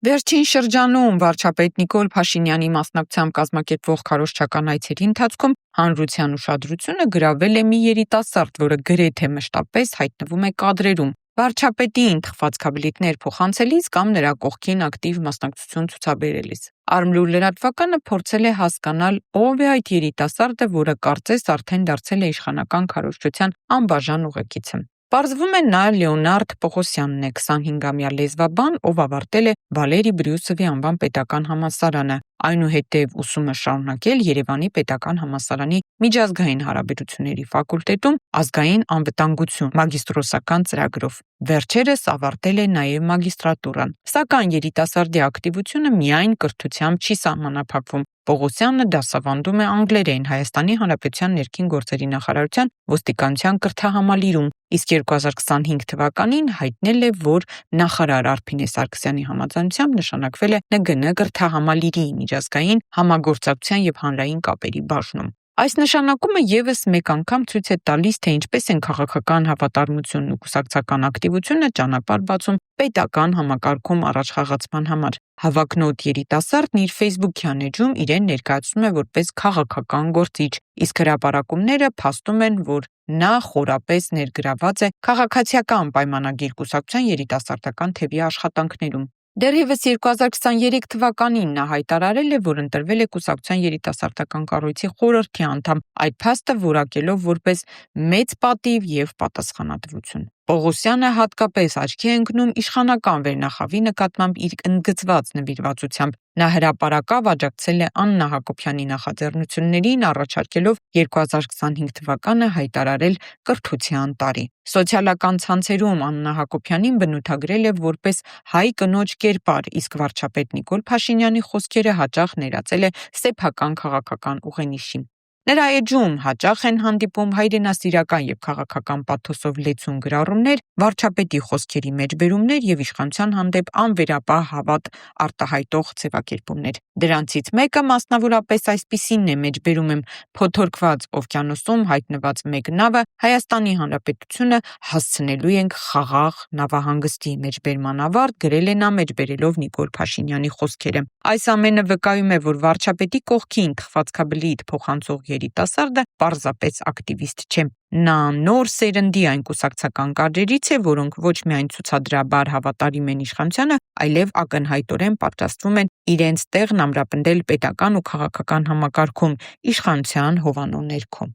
Վերջին շրջանում վարչապետ Նիկոլ Փաշինյանի մասնակցությամբ կազմակերպվող քարոզչական այցերի ընթացքում հանրության ուշադրությունը գրավել է մի երիտասարդ, որը գրեթե մշտապես հայտնվում է կադրերում։ Վարչապետին թխվածքաբլիթներ փոխանցելիս կամ նրա կողքին ակտիվ մասնակցություն ցուցաբերելիս։ Արմլուր լրատվականը փորձել է հասկանալ, ով է այդ երիտասարդը, որը կարծես արդեն դարձել է իշխանական քարոզչության անբաժան ուղեկիցը։ Պարզվում է, նա Լեոնարդ Պողոսյանն է, 25-ամյա լեզվաբան, ով ավարտել է Վալերի Բրյուսովի անվան պետական համալսարանը, այնուհետև ուսումը շարունակել Երևանի պետական համալսարանի միջազգային հարաբերությունների ֆակուլտետում ազգային անվտանգություն մագիստրոսական ծրագրով։ Վերջերս ավարտել է նաև մագիստրատուրան։ Սակայն երիտասարդի ակտիվությունը միայն կրթությամբ չի սահմանափակվում։ Պողոսյանը դասավանդում է անգլերեն Հայաստանի Հանրապետության ներքին գործերի նախարարության ոստիկանության կրթահամալիրում, իսկ 2025 թվականին հայտնել է, որ նախարար Արփինե Սարգսյանի համաձայնությամբ նշանակվել է ՆԳՆ կրթահամալիրի միջազգային համագործակցության և հանրային կապերի բաժնում։ Այս նշանակումը եւս մեկ անգամ ցույց է տալիս, թե ինչպես են քաղաքական հավատարմությունն ու կուսակցական ակտիվությունը ճանապարհ բացում պետական համակարգում առաջխաղացման համար։ Հավակնոտ երիտասարդն իր Facebook-յան էջում իրեն ներկայացնում է որպես քաղաքական գործիչ, իսկ հրապարակումները փաստում են, որ նա խորապես ներգրաված է քաղաքացիական պայմանագիր կուսակցության երիտասարդական թևի աշխատանքներում։ Դեռևս 2023 թվականին նա հայտարարել է, որ ընտրվել է կուսակցության երիտասարդական կառույցի խորհրդի անդամ, այդ փաստը որակելով որպես մեծ պատիվ և պատասխանատվություն։ Պողոսյանը հատկապես աչքի է ընկնում իշխանական վերնախավի նկատմամբ իր ընդգծված նվիրվածությամբ։ Նա հրապարակավ աջակցել է Աննա Հակոբյանի նախաձեռնություններին, առաջարկելով 2025 թվականը հայտարարել կրթության տարի։ Սոցիալական ցանցերում Աննա Հակոբյանին բնութագրել է որպես հայ կնոջ կերպար, իսկ վարչապետ Նիկոլ Փաշինյանի խոսքերը հաճախ ներածել է սեփական քաղաքական ուղենիշի։ Նրա էջում հաճախ են հանդիպում հայրենասիրական և քաղաքական պաթոսով լեցուն գրառումներ, վարչապետի խոսքերի մեջբերումներ և իշխանության հանդեպ անվերապահ հավատ արտահայտող ձևակերպումներ։ Դրանցից մեկը մասնավորապես այսպիսինն է, մեջբերում եմ, փոթորկված օվկիանոսում հայտնված մեկ նավը Հայաստանի Հանրապետությունը հասցնելու ենք Խաղաղ նավահանգստի, մեջբերման ավարտ գրել է նա մեջբերելով Նիկոլ Փաշինյանի խոսքերը։ Այս ամենը վկայում է, որ վարչապետի կողքին թխվածքաբլիթ փոխանցող երիտասարդը պարզապես ակտիվիստ չէ։ Նա նոր սերնդի այն կուսակցական կադրերից է, որոնք ոչ միայն ցուցադրաբար հավատարիմ են իշխանությանը, այլև ակնհայտորեն պատրաստվում են իրենց տեղն ամրապնդել պետական ու քաղաքական համակարգում իշխանության հովանու ներքո։